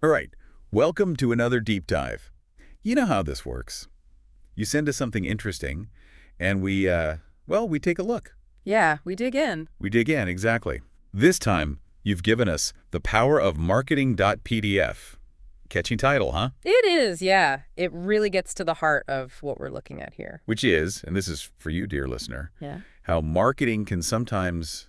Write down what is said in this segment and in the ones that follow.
All right, welcome to another deep dive. You know how this works. You send us something interesting, and we take a look. Yeah, we dig in. We dig in, exactly. This time, you've given us The Power of Marketing.pdf. Catchy title, huh? It is, yeah. It really gets to the heart of what we're looking at here. Which is, and this is for you, dear listener, Yeah. how marketing can sometimes,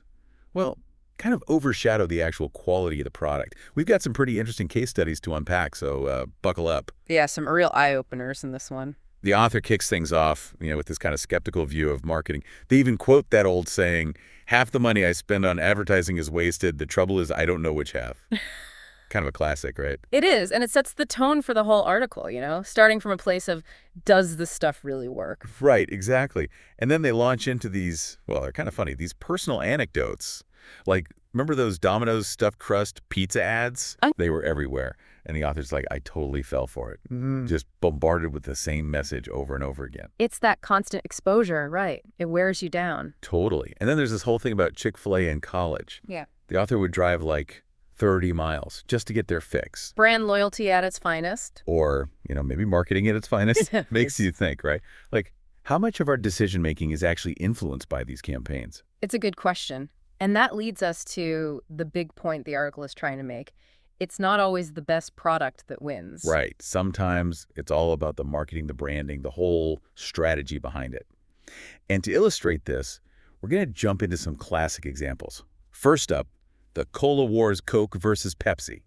well, kind of overshadow the actual quality of the product. We've got some pretty interesting case studies to unpack, so buckle up. Yeah, some real eye-openers in this one. The author kicks things off, with this kind of skeptical view of marketing. They even quote that old saying, half the money I spend on advertising is wasted. The trouble is I don't know which half. Kind of a classic, right? It is, and it sets the tone for the whole article, starting from a place of, does this stuff really work? Right, exactly. And then they launch into these, well, they're kind of funny, these personal anecdotes. Like, remember those Domino's stuffed crust pizza ads? They were everywhere. And the author's like, I totally fell for it. Just bombarded with the same message over and over again. It's that constant exposure, right? It wears you down. Totally. And then there's this whole thing about Chick-fil-A in college. Yeah. The author would drive like 30 miles just to get their fix. Brand loyalty at its finest. Or, maybe marketing at its finest. Makes you think, right? Like, how much of our decision-making is actually influenced by these campaigns? It's a good question. And that leads us to the big point the article is trying to make. It's not always the best product that wins. Right. Sometimes it's all about the marketing, the branding, the whole strategy behind it. And to illustrate this, we're going to jump into some classic examples. First up, the Cola Wars, Coke versus Pepsi.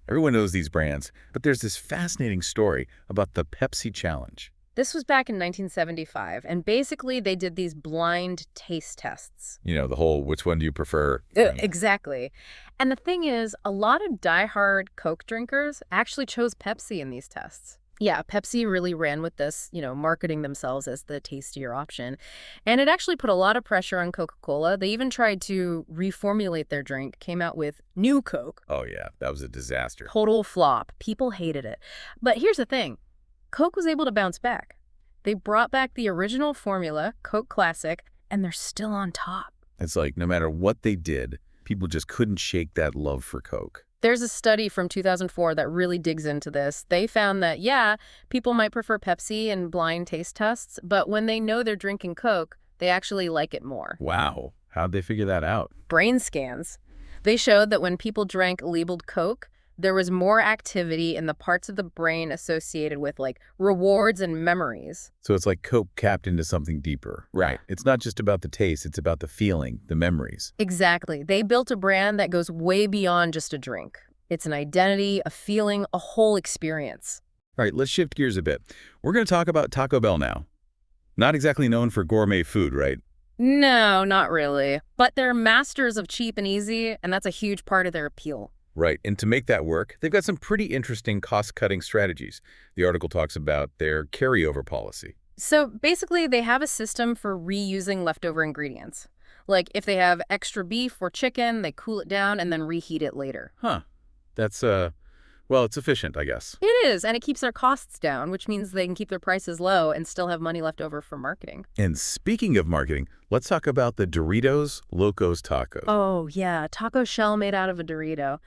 Everyone knows these brands, but there's this fascinating story about the Pepsi Challenge. This was back in 1975, and basically they did these blind taste tests. The whole which one do you prefer? Exactly. And the thing is, a lot of diehard Coke drinkers actually chose Pepsi in these tests. Yeah, Pepsi really ran with this, marketing themselves as the tastier option. And it actually put a lot of pressure on Coca-Cola. They even tried to reformulate their drink, came out with new Coke. Oh, yeah, that was a disaster. Total flop. People hated it. But here's the thing. Coke was able to bounce back. They brought back the original formula, Coke Classic, and they're still on top. It's like no matter what they did, people just couldn't shake that love for Coke. There's a study from 2004 that really digs into this. They found that, yeah, people might prefer Pepsi in blind taste tests, but when they know they're drinking Coke, they actually like it more. Wow. How'd they figure that out? Brain scans. They showed that when people drank labeled Coke, there was more activity in the parts of the brain associated with, rewards and memories. So it's like Coke capped into something deeper. Right. It's not just about the taste. It's about the feeling, the memories. Exactly. They built a brand that goes way beyond just a drink. It's an identity, a feeling, a whole experience. All right, let's shift gears a bit. We're going to talk about Taco Bell now. Not exactly known for gourmet food, right? No, not really. But they're masters of cheap and easy, and that's a huge part of their appeal. Right, and to make that work, they've got some pretty interesting cost-cutting strategies. The article talks about their carryover policy. So basically, they have a system for reusing leftover ingredients. Like if they have extra beef or chicken, they cool it down and then reheat it later. Huh. That's, well, it's efficient, I guess. It is, and it keeps their costs down, which means they can keep their prices low and still have money left over for marketing. And speaking of marketing, let's talk about the Doritos Locos Tacos. Oh, yeah, taco shell made out of a Dorito.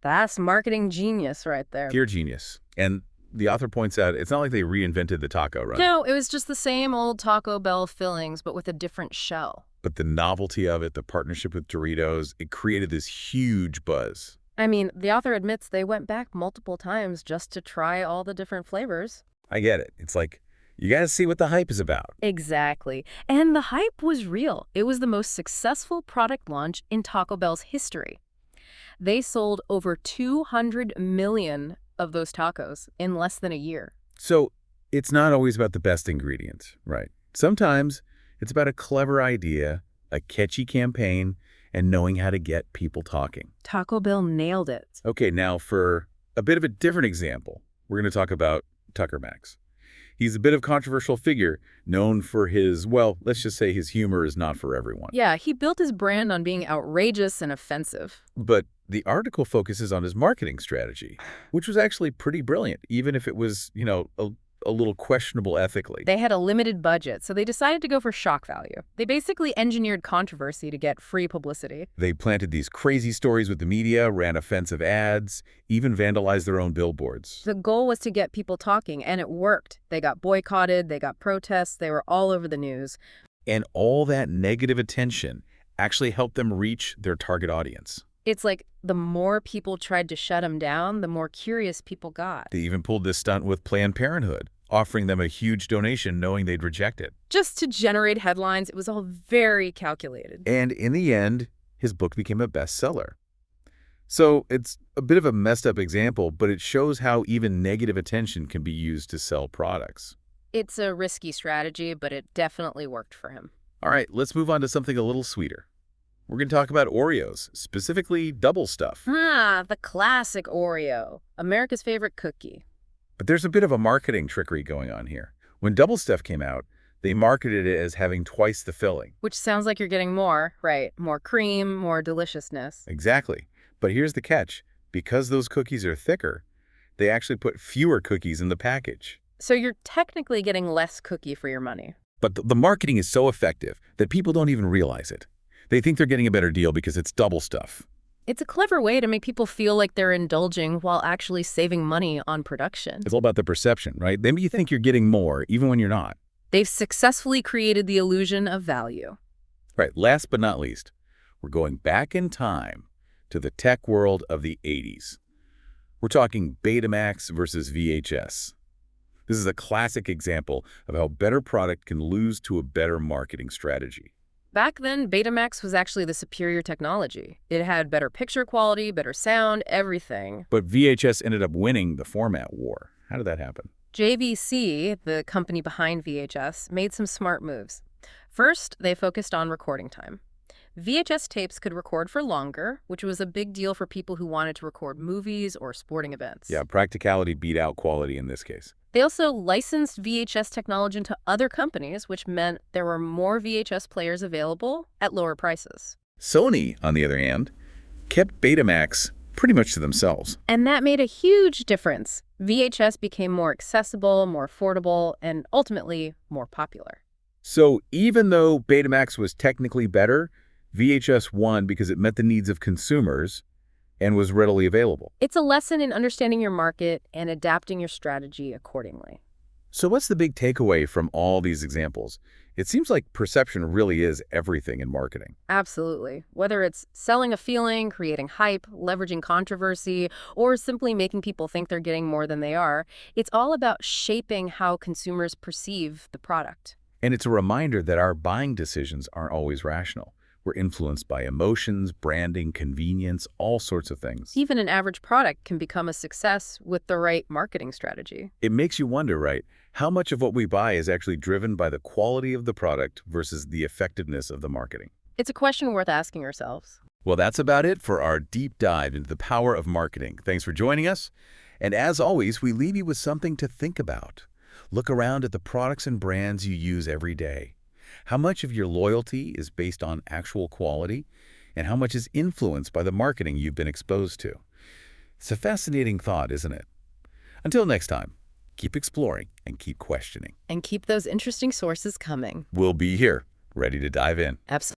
That's marketing genius right there. Pure genius. And the author points out it's not like they reinvented the taco, right? No, it was just the same old Taco Bell fillings, but with a different shell. But the novelty of it, the partnership with Doritos, it created this huge buzz. I mean, the author admits they went back multiple times just to try all the different flavors. I get it. It's like, you gotta see what the hype is about. Exactly. And the hype was real. It was the most successful product launch in Taco Bell's history. They sold over 200 million of those tacos in less than a year. So it's not always about the best ingredients, right? Sometimes it's about a clever idea, a catchy campaign, and knowing how to get people talking. Taco Bell nailed it. Okay, now for a bit of a different example, we're going to talk about Tucker Max. He's a bit of a controversial figure, known for his, well, let's just say his humor is not for everyone. Yeah, he built his brand on being outrageous and offensive. But the article focuses on his marketing strategy, which was actually pretty brilliant, even if it was, a little questionable ethically. They had a limited budget, so they decided to go for shock value. They basically engineered controversy to get free publicity. They planted these crazy stories with the media, ran offensive ads, even vandalized their own billboards. The goal was to get people talking, and it worked. They got boycotted, they got protests, they were all over the news. And all that negative attention actually helped them reach their target audience. It's like the more people tried to shut them down, the more curious people got. They even pulled this stunt with Planned Parenthood, offering them a huge donation knowing they'd reject it. Just to generate headlines, it was all very calculated. And in the end, his book became a bestseller. So it's a bit of a messed up example, but it shows how even negative attention can be used to sell products. It's a risky strategy, but it definitely worked for him. All right, let's move on to something a little sweeter. We're going to talk about Oreos, specifically Double Stuf. The classic Oreo, America's favorite cookie. But there's a bit of a marketing trickery going on here. When Double Stuf came out, they marketed it as having twice the filling. Which sounds like you're getting more, right? More cream, more deliciousness. Exactly. But here's the catch. Because those cookies are thicker, they actually put fewer cookies in the package. So you're technically getting less cookie for your money. But the marketing is so effective that people don't even realize it. They think they're getting a better deal because it's Double Stuf. It's a clever way to make people feel like they're indulging while actually saving money on production. It's all about the perception, right? Then you think you're getting more, even when you're not. They've successfully created the illusion of value. Right, last but not least, we're going back in time to the tech world of the 80s. We're talking Betamax versus VHS. This is a classic example of how a better product can lose to a better marketing strategy. Back then, Betamax was actually the superior technology. It had better picture quality, better sound, everything. But VHS ended up winning the format war. How did that happen? JVC, the company behind VHS, made some smart moves. First, they focused on recording time. VHS tapes could record for longer, which was a big deal for people who wanted to record movies or sporting events. Yeah, practicality beat out quality in this case. They also licensed VHS technology to other companies, which meant there were more VHS players available at lower prices. Sony, on the other hand, kept Betamax pretty much to themselves. And that made a huge difference. VHS became more accessible, more affordable, and ultimately more popular. So even though Betamax was technically better, VHS won because it met the needs of consumers and was readily available. It's a lesson in understanding your market and adapting your strategy accordingly. So what's the big takeaway from all these examples? It seems like perception really is everything in marketing. Absolutely. Whether it's selling a feeling, creating hype, leveraging controversy, or simply making people think they're getting more than they are, it's all about shaping how consumers perceive the product. And it's a reminder that our buying decisions aren't always rational. We're influenced by emotions, branding, convenience, all sorts of things. Even an average product can become a success with the right marketing strategy. It makes you wonder, right, how much of what we buy is actually driven by the quality of the product versus the effectiveness of the marketing? It's a question worth asking yourselves. Well, that's about it for our deep dive into the power of marketing. Thanks for joining us. And as always, we leave you with something to think about. Look around at the products and brands you use every day. How much of your loyalty is based on actual quality, and how much is influenced by the marketing you've been exposed to? It's a fascinating thought, isn't it? Until next time, keep exploring and keep questioning. And keep those interesting sources coming. We'll be here, ready to dive in. Absolutely.